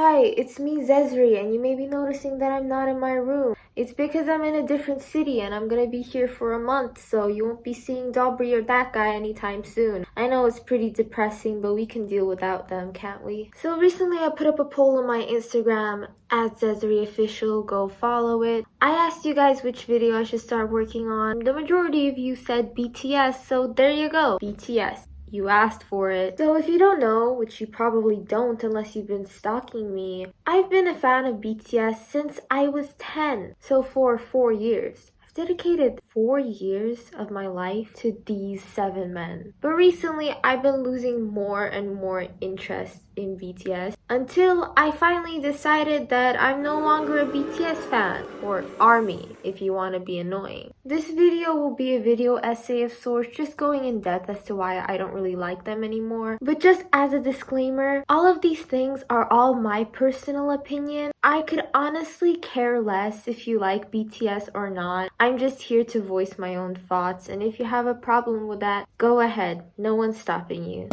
Hi, it's me, Zezri, and you may be noticing that I'm not in my room. It's because I'm in a different city and I'm gonna be here for a month, so you won't be seeing Dobry or that guy anytime soon. I know it's pretty depressing, but we can deal without them, can't we? So recently I put up a poll on my Instagram, @ZezriOfficial, go follow it. I asked you guys which video I should start working on. The majority of you said BTS, so there you go, BTS. You asked for it. So if you don't know, which you probably don't unless you've been stalking me, I've been a fan of BTS since I was 10. So for 4 years. I've dedicated 4 years of my life to these 7 men. But recently, I've been losing more and more interest in BTS until I finally decided that I'm no longer a BTS fan, or ARMY if you want to be annoying. This video will be a video essay of sorts, just going in depth as to why I don't really like them anymore. But just as a disclaimer, all of these things are all my personal opinion. I could honestly care less if you like BTS or not. I'm just here to voice my own thoughts, and if you have a problem with that, go ahead. No one's stopping you.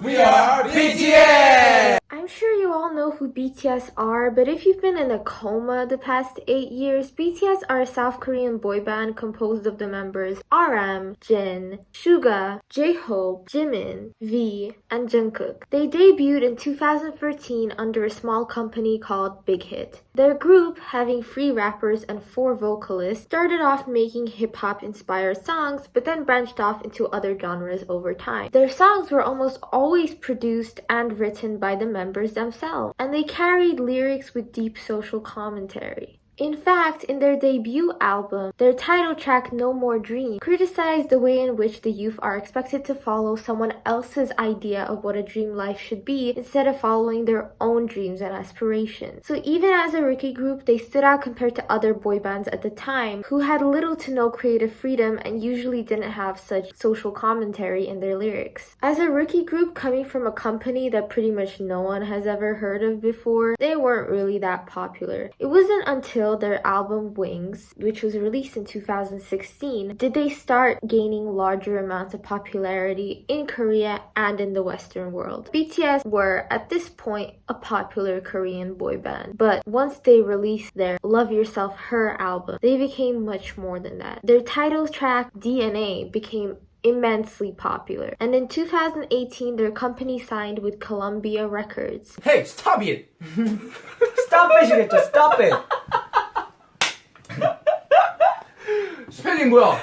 We are BTS! I'm sure you all know who BTS are, but if you've been in a coma the past 8 years, BTS are a South Korean boy band composed of the members RM, Jin, Suga, J-Hope, Jimin, V, and Jungkook. They debuted in 2013 under a small company called Big Hit. Their group, having 3 rappers and 4 vocalists, started off making hip-hop inspired songs, but then branched off into other genres over time. Their songs were almost always produced and written by the members themselves, and they carried lyrics with deep social commentary. In fact, in their debut album, their title track No More Dream criticized the way in which the youth are expected to follow someone else's idea of what a dream life should be instead of following their own dreams and aspirations. So even as a rookie group, they stood out compared to other boy bands at the time who had little to no creative freedom and usually didn't have such social commentary in their lyrics. As a rookie group coming from a company that pretty much no one has ever heard of before, they weren't really that popular. It wasn't until their album Wings, which was released in 2016, did they start gaining larger amounts of popularity in Korea and in the Western world. BTS were, at this point, a popular Korean boy band, but once they released their Love Yourself Her album, they became much more than that. Their title track, DNA, became immensely popular, and in 2018 their company signed with Columbia Records. Hey, stop it! Stop it! Just stop it! 스펠링 뭐야?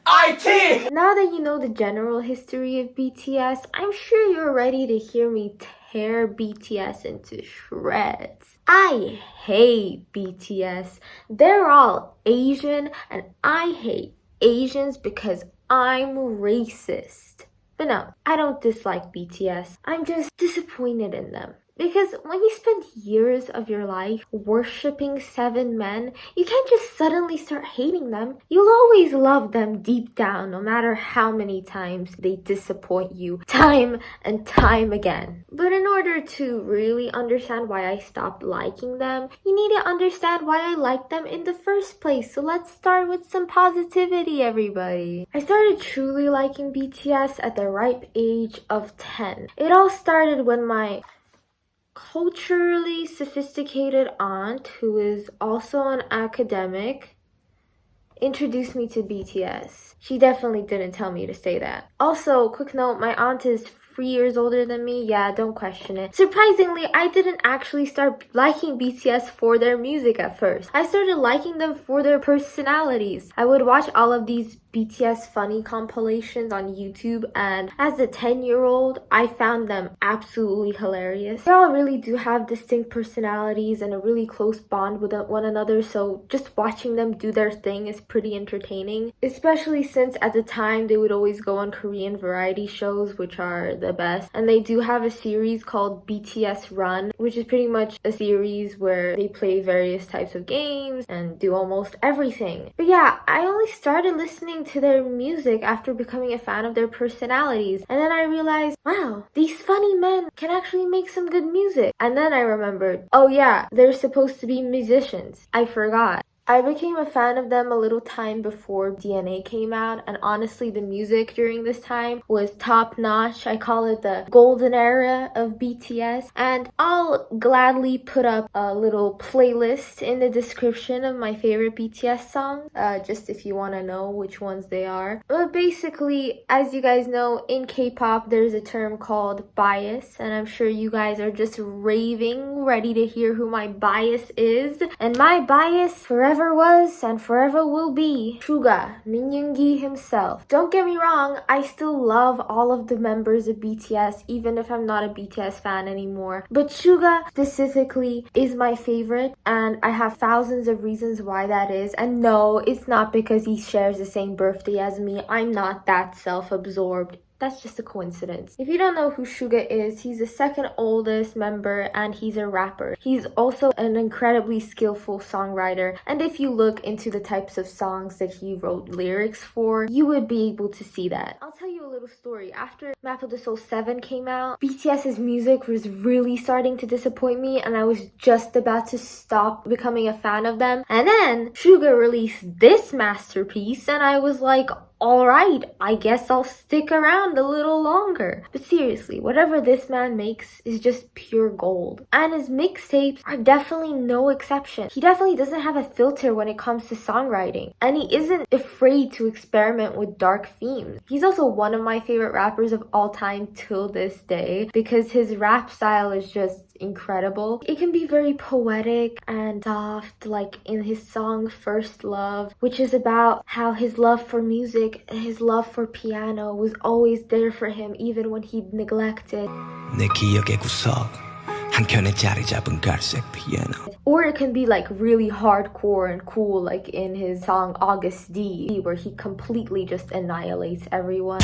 IT! Now that you know the general history of BTS, I'm sure you're ready to hear me tear BTS into shreds. I hate BTS. They're all Asian, and I hate Asians because I'm racist. But no, I don't dislike BTS. I'm just disappointed in them. Because when you spend years of your life worshipping 7 men, you can't just suddenly start hating them. You'll always love them deep down, no matter how many times they disappoint you, time and time again. But in order to really understand why I stopped liking them, you need to understand why I liked them in the first place. So let's start with some positivity, everybody. I started truly liking BTS at the ripe age of 10. It all started when my culturally sophisticated aunt, who is also an academic, introduced me to BTS. She definitely didn't tell me to say that. Also, quick note, my aunt is 3 years older than me. Yeah, don't question it. Surprisingly, I didn't actually start liking BTS for their music at first. I started liking them for their personalities. I would watch all of these BTS funny compilations on YouTube, and as a 10-year-old, I found them absolutely hilarious. They all really do have distinct personalities and a really close bond with one another, so just watching them do their thing is pretty entertaining, especially since at the time they would always go on Korean variety shows, which are the best. And they do have a series called BTS Run, which is pretty much a series where they play various types of games and do almost everything. But yeah, I only started listening to their music after becoming a fan of their personalities, and then I realized, wow, these funny men can actually make some good music. And then I remembered, oh yeah, they're supposed to be musicians. I forgot. I became a fan of them a little time before DNA came out, and honestly, the music during this time was top notch. I call it the golden era of BTS, and I'll gladly put up a little playlist in the description of my favorite BTS songs, just if you want to know which ones they are. But basically, as you guys know, in K-pop, there's a term called bias, and I'm sure you guys are just raving, ready to hear who my bias is. And my bias forever was and forever will be Suga, Min Yoongi himself. Don't get me wrong, I still love all of the members of BTS, even if I'm not a BTS fan anymore. But Suga specifically is my favorite, and I have thousands of reasons why that is. And no, it's not because he shares the same birthday as me. I'm not that self-absorbed. That's just a coincidence. If you don't know who Suga is, he's the second oldest member and he's a rapper. He's also an incredibly skillful songwriter, and if you look into the types of songs that he wrote lyrics for, you would be able to see that. I'll tell you a little story. After Map of the Soul 7 came out, BTS's music was really starting to disappoint me, and I was just about to stop becoming a fan of them. And then Suga released this masterpiece, and I was like, alright, I guess I'll stick around a little longer. But seriously, whatever this man makes is just pure gold. And his mixtapes are definitely no exception. He definitely doesn't have a filter when it comes to songwriting. And he isn't afraid to experiment with dark themes. He's also one of my favorite rappers of all time till this day because his rap style is just incredible. It can be very poetic and soft, like in his song First Love, which is about how his love for music and his love for piano was always there for him even when he'd neglected. 내 기억의 구석 한켠에 자리 잡은 갈색 피아노. Or it can be like really hardcore and cool, like in his song August D, where he completely just annihilates everyone.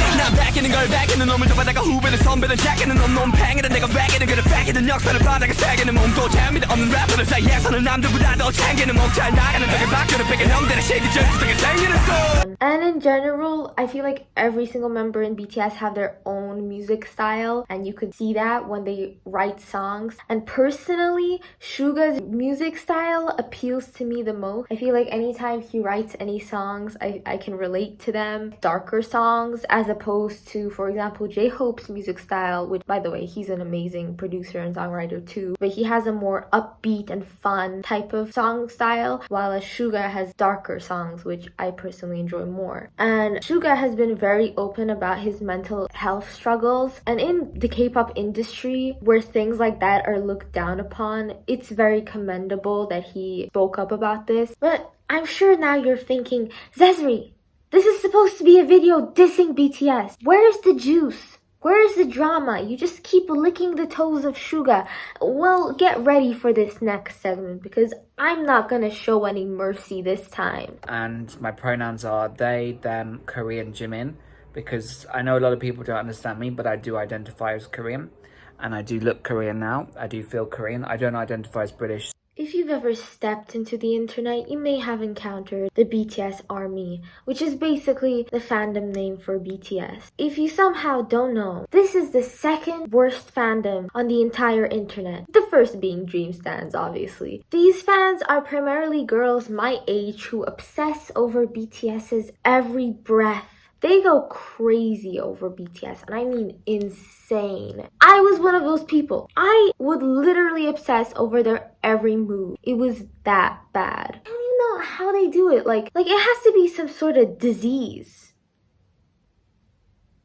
And in general, I feel like every single member in BTS have their own music style, and you could see that when they write songs. And personally, Suga's music style appeals to me the most. I feel like anytime he writes any songs, I can relate to them. Darker songs, as opposed to, for example, J-Hope's music style, which, by the way, he's an amazing producer and songwriter too, but he has a more upbeat and fun type of song style, while Suga has darker songs, which I personally enjoy more. And Suga has been very open about his mental health struggles, and in the K-pop industry, where things like that are looked down upon, it's very commendable that he spoke up about this. But I'm sure now you're thinking, Zesri, this is supposed to be a video dissing BTS. Where's the juice? Where's the drama? You just keep licking the toes of Suga. Well, get ready for this next segment because I'm not gonna show any mercy this time. And my pronouns are they, them, Korean, Jimin, because I know a lot of people don't understand me, but I do identify as Korean. And I do look Korean now. I do feel Korean. I don't identify as British. If you've ever stepped into the internet, you may have encountered the BTS Army, which is basically the fandom name for BTS. If you somehow don't know, this is the second worst fandom on the entire internet. The first being Dream Stans, obviously. These fans are primarily girls my age who obsess over BTS's every breath. They go crazy over BTS, and I mean insane. I was one of those people. I would literally obsess over their every move. It was that bad. I don't even know how they do it. Like it has to be some sort of disease.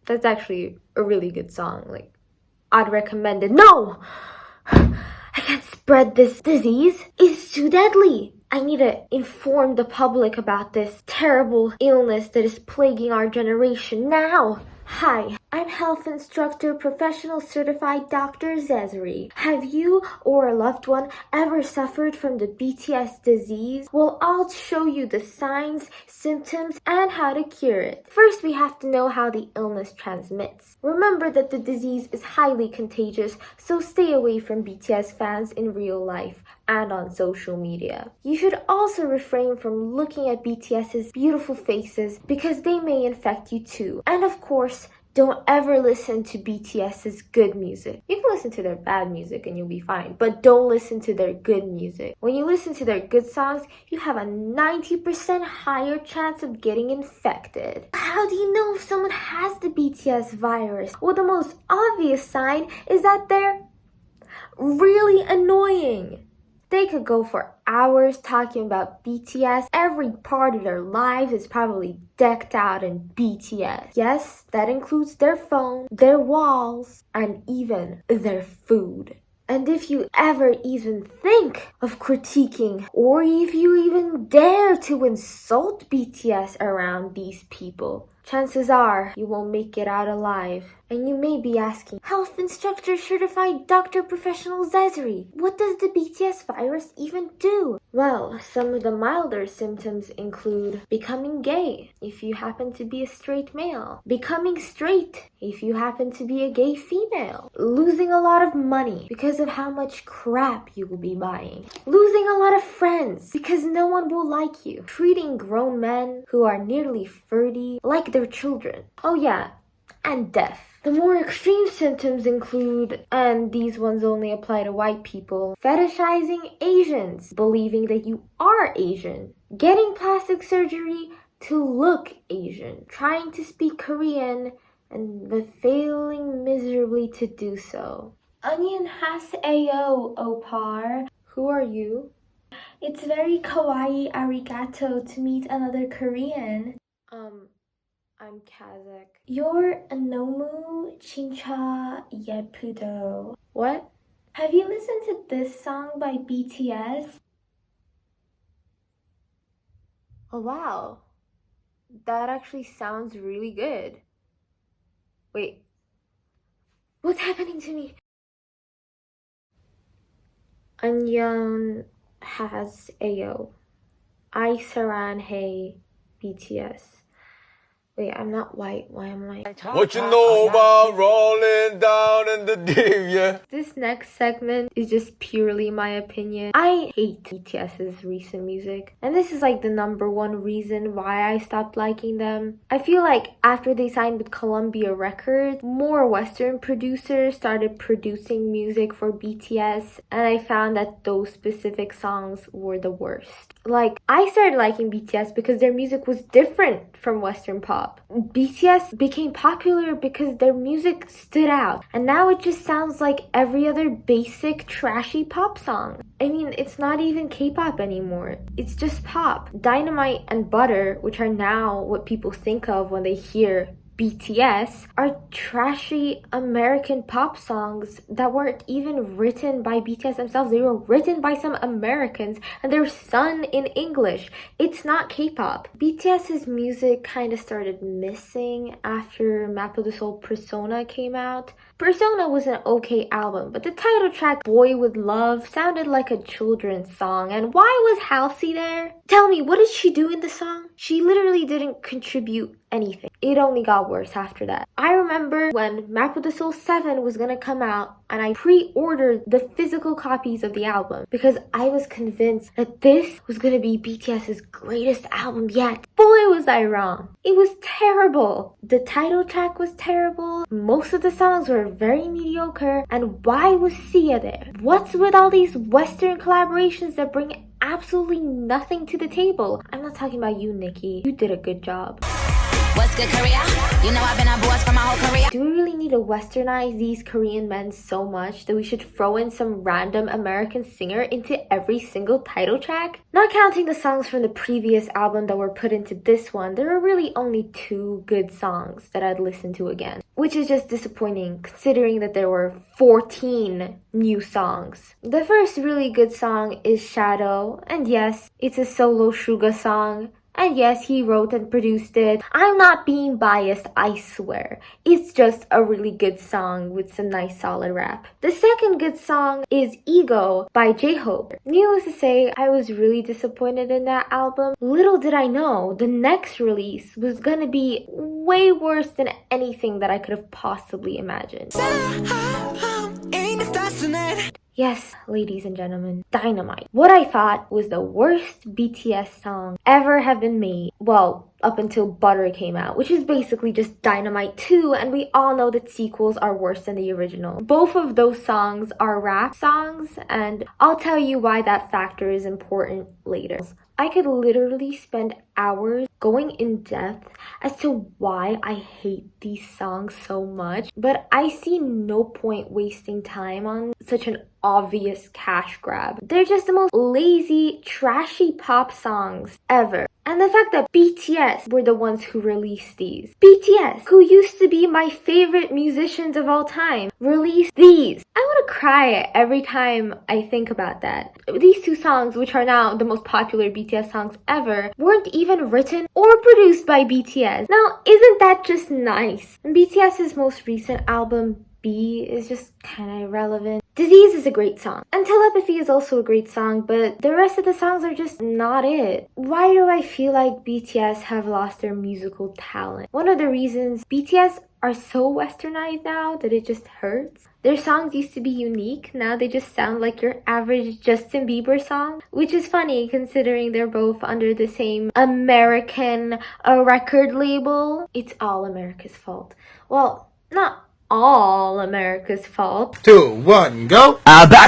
That's actually a really good song. Like, I'd recommend it. No! I can't spread this disease. It's too deadly. I need to inform the public about this terrible illness that is plaguing our generation now. Hi, I'm health instructor, professional certified Dr. Zesri. Have you or a loved one ever suffered from the BTS disease? Well, I'll show you the signs, symptoms, and how to cure it. First, we have to know how the illness transmits. Remember that the disease is highly contagious, so stay away from BTS fans in real life and on social media. You should also refrain from looking at BTS's beautiful faces because they may infect you too. And of course, don't ever listen to BTS's good music. You can listen to their bad music and you'll be fine, but don't listen to their good music. When you listen to their good songs, you have a 90% higher chance of getting infected. How do you know if someone has the BTS virus? Well, the most obvious sign is that they're really annoying. They could go for hours talking about BTS. Every part of their lives is probably decked out in BTS. Yes, that includes their phone, their walls, and even their food. And if you ever even think of critiquing, or if you even dare to insult BTS around these people, chances are you won't make it out alive. And you may be asking, Health Instructor Certified Doctor Professional Zesri, what does the BTS virus even do? Well, some of the milder symptoms include becoming gay if you happen to be a straight male, becoming straight if you happen to be a gay female, losing a lot of money because of how much crap you will be buying, losing a lot of friends because no one will like you, treating grown men who are nearly 30 like their children. Oh yeah, and death. The more extreme symptoms include, and these ones only apply to white people, fetishizing Asians, believing that you are Asian, getting plastic surgery to look Asian, trying to speak Korean, and failing miserably to do so. 안녕하세요, Opar. Who are you? It's very kawaii arigato to meet another Korean. I'm Kazakh. You're 너무 진짜 예쁘do. What? Have you listened to this song by BTS? Oh wow. That actually sounds really good. Wait. What's happening to me? 안녕하세요. I saranhae BTS. Wait, I'm not white. Why am I? What you know about rolling down in the deep, yeah? This next segment is just purely my opinion. I hate BTS's recent music. And this is like the number one reason why I stopped liking them. I feel like after they signed with Columbia Records, more Western producers started producing music for BTS. And I found that those specific songs were the worst. Like, I started liking BTS because their music was different from Western pop. BTS became popular because their music stood out, and now it just sounds like every other basic trashy pop song. I mean, it's not even K-pop anymore. It's just pop. Dynamite and Butter, which are now what people think of when they hear BTS, are trashy American pop songs that weren't even written by BTS themselves. They were written by some Americans and they're sung in English. It's not K-pop. BTS's music kind of started missing after Map of the Soul Persona came out. Persona was an okay album, but the title track Boy With Love sounded like a children's song. And why was Halsey there? Tell me, what did she do in the song? She literally didn't contribute anything. It only got worse after that. I remember when Map of the Soul 7 was gonna come out and I pre-ordered the physical copies of the album because I was convinced that this was gonna be BTS's greatest album yet. Boy, was I wrong. It was terrible. The title track was terrible. Most of the songs were very mediocre. And why was Sia there? What's with all these Western collaborations that bring absolutely nothing to the table? I'm not talking about you, Nicki. You did a good job. What's good, Korea? You know I've been a boss for my whole career. Do we really need to westernize these Korean men so much that we should throw in some random American singer into every single title track? Not counting the songs from the previous album that were put into this one, there are really only 2 good songs that I'd listen to again. Which is just disappointing considering that there were 14 new songs. The first really good song is Shadow, and yes, it's a solo Suga song. And yes, he wrote and produced it. I'm not being biased, I swear. It's just a really good song with some nice solid rap. The second good song is Ego by J-Hope. Needless to say, I was really disappointed in that album. Little did I know, the next release was gonna be way worse than anything that I could have possibly imagined. Yes, ladies and gentlemen, Dynamite. What I thought was the worst BTS song ever have been made. Well, up until Butter came out, which is basically just Dynamite 2, and we all know that sequels are worse than the original. Both of those songs are rap songs, and I'll tell you why that factor is important later. I could literally spend hours going in depth as to why I hate these songs so much, but I see no point wasting time on such an obvious cash grab. They're just the most lazy, trashy pop songs ever. And the fact that BTS were the ones who released these. BTS, who used to be my favorite musicians of all time, released these. I want to cry every time I think about that. These two songs, which are now the most popular BTS songs ever, weren't even written or produced by BTS. Now, isn't that just nice? And BTS's most recent album, B, is just kind of irrelevant. Disease is a great song, and Telepathy is also a great song, but the rest of the songs are just not it. Why do I feel like BTS have lost their musical talent? One of the reasons BTS are so westernized now that it just hurts. Their songs used to be unique, now they just sound like your average Justin Bieber song, which is funny considering they're both under the same American record label. It's all America's fault. Well, not all America's fault. 2, 1, go!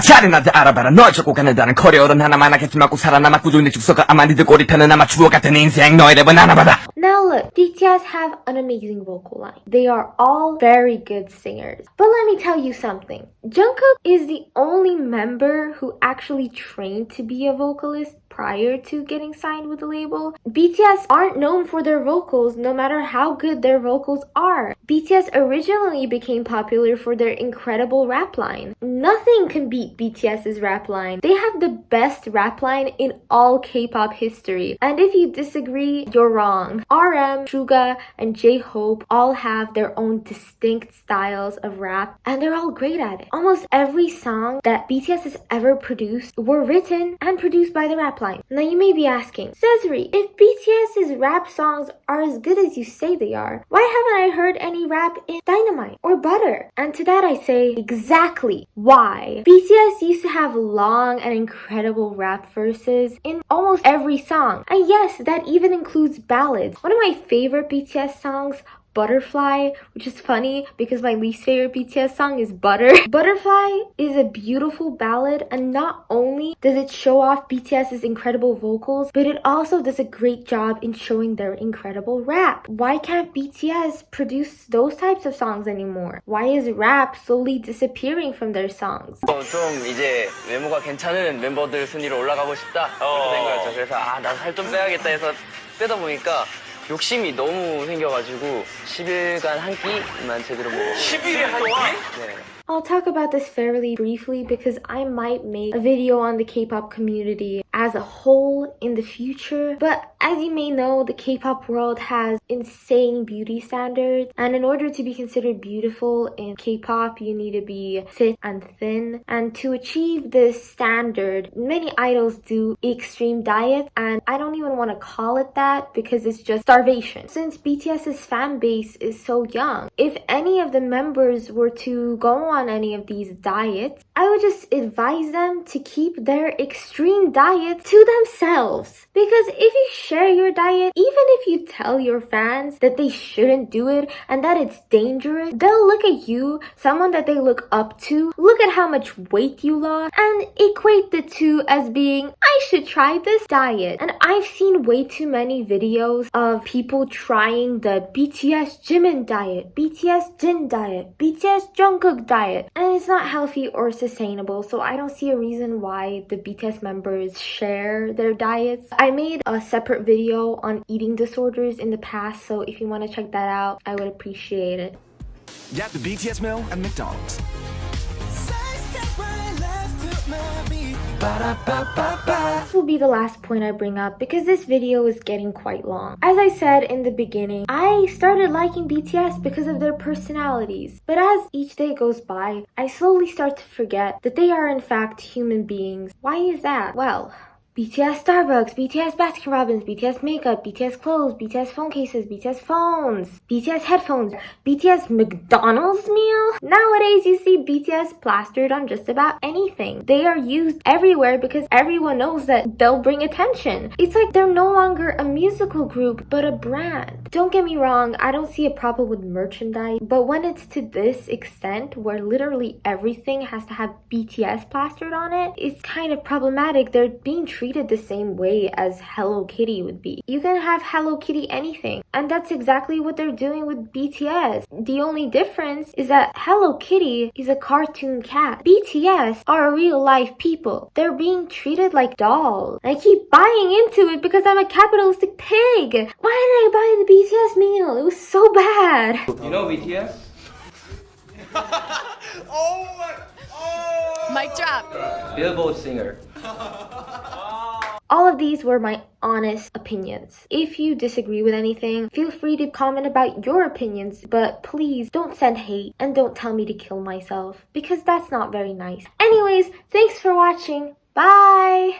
자리나도 알아봐라 널 찾고 가는 다른 커리어는 하나만 하겠지만 꼭 살아남아 꾸준히 죽서가 아마 니들 꼬리편은 아마 주워 같은 인생 너의 랩은 하나마다. Now look, BTS have an amazing vocal line. They are all very good singers. But let me tell you something. Jungkook is the only member who actually trained to be a vocalist prior to getting signed with the label. BTS aren't known for their vocals no matter how good their vocals are. BTS originally became popular for their incredible rap line. Nothing can beat BTS's rap line. They have the best rap line in all K-pop history. And if you disagree, you're wrong. RM, Suga, and J-Hope all have their own distinct styles of rap, and they're all great at it. Almost every song that BTS has ever produced were written and produced by the rap line. Now you may be asking, Cesari, if BTS's rap songs are as good as you say they are, why haven't I heard any rap in Dynamite or Butter? And to that I say, exactly why. BTS used to have long and incredible rap verses in almost every song. And yes, that even includes ballads. One of my favorite BTS songs, Butterfly, which is funny because my least favorite BTS song is Butter. Butterfly is a beautiful ballad, and not only does it show off BTS's incredible vocals, but it also does a great job in showing their incredible rap. Why can't BTS produce those types of songs anymore? Why is rap slowly disappearing from their songs? 좀 이제 외모가 괜찮은 멤버들 순위로 올라가고 싶다 이렇게 된 거였죠. 그래서 나도 살 좀 빼야겠다 해서 빼다 보니까 욕심이 너무 생겨가지고 10일간 한 끼만 제대로 먹어. 10일에 한 끼? 네. I'll talk about this fairly briefly because I might make a video on the K-pop community as a whole in the future. But as you may know, the K-pop world has insane beauty standards. And in order to be considered beautiful in K-pop, you need to be fit and thin. And to achieve this standard, many idols do extreme diets. And I don't even want to call it that because it's just starvation. Since BTS's fan base is so young, if any of the members were to go on any of these diets, I would just advise them to keep their extreme diets to themselves. Because if you share your diet, even if you tell your fans that they shouldn't do it and that it's dangerous, they'll look at you, someone that they look up to, look at how much weight you lost, and equate the two as being, I should try this diet. And I've seen way too many videos of people trying the BTS Jimin diet, BTS Jin diet, BTS Jungkook diet, and it's not healthy or sustainable, so I don't see a reason why the BTS members share their diets. I made a separate video on eating disorders in the past, so if you want to check that out, I would appreciate it. At the BTS meal at McDonald's. This will be the last point I bring up because this video is getting quite long. As I said in the beginning, I started liking BTS because of their personalities. But as each day goes by, I slowly start to forget that they are in fact human beings. Why is that? Well, BTS Starbucks, BTS Baskin Robbins, BTS makeup, BTS clothes, BTS phone cases, BTS phones, BTS headphones, BTS McDonald's meal. Nowadays, you see BTS plastered on just about anything. They are used everywhere because everyone knows that they'll bring attention. It's like they're no longer a musical group, but a brand. Don't get me wrong, I don't see a problem with merchandise, but when it's to this extent where literally everything has to have BTS plastered on it, it's kind of problematic. They're being treated the same way as Hello Kitty would be. You can have Hello Kitty anything, and that's exactly what they're doing with BTS. The only difference is that Hello Kitty is a cartoon cat. BTS are real life people. They're being treated like dolls. I keep buying into it because I'm a capitalistic pig. Why did I buy the BTS meal? It was so bad. You know BTS? Mic drop. Billboard singer. All of these were my honest opinions. If you disagree with anything, feel free to comment about your opinions, but please don't send hate and don't tell me to kill myself because that's not very nice. Anyways, thanks for watching. Bye!